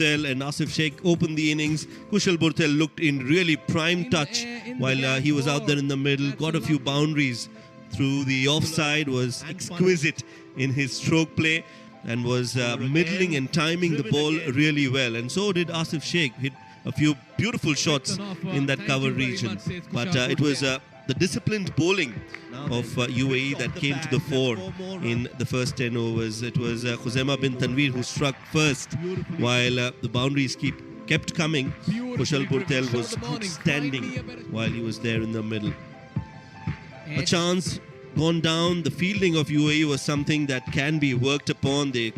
Burtel and Asif Sheikh opened the innings. Kushal Burtel looked in really prime touch while he was out there in the middle, got a few boundaries through the offside, was exquisite in his stroke play and was middling and timing the ball really well. And so did Asif Sheikh, hit a few beautiful shots in that cover region. But it was the disciplined bowling of UAE that came to the fore in the first 10 overs. It was Khuzaima bin Tanveer who struck first while the boundaries kept coming. Kushal Burtel was outstanding while he was there in the middle. A chance gone down. The fielding of UAE was something that can be worked upon. They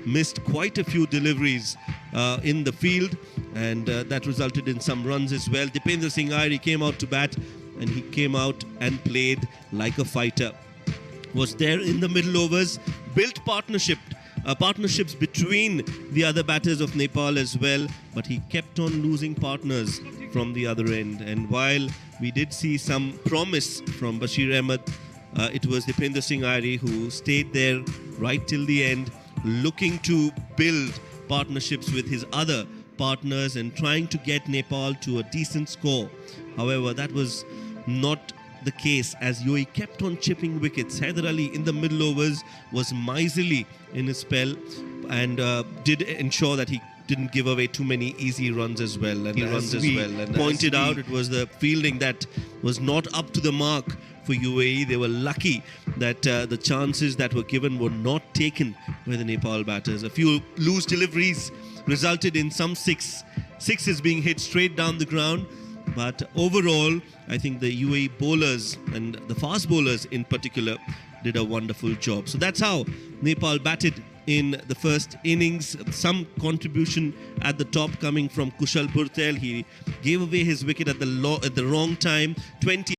missed quite a few deliveries in the field, and that resulted in some runs as well. Dipendra Singh Airi came out to bat, and he came out and played like a fighter. Was there in the middle overs, built partnerships between the other batters of Nepal as well, but he kept on losing partners from the other end. And while we did see some promise from Bashir Ahmed, it was Dipendra Singh Airi who stayed there right till the end, looking to build partnerships with his other partners and trying to get Nepal to a decent score. However, that was not the case as UAE kept on chipping wickets. Haider Ali in the middle overs was miserly in his spell and did ensure that he didn't give away too many easy runs as well. And pointed out, it was the fielding that was not up to the mark for UAE. They were lucky that the chances that were given were not taken by the Nepal batters. A few loose deliveries resulted in some sixes being hit straight down the ground. But overall, I think the UAE bowlers and the fast bowlers in particular did a wonderful job. So that's how Nepal batted in the first innings. Some contribution at the top coming from Kushal Burtel. He gave away his wicket at the wrong time. 20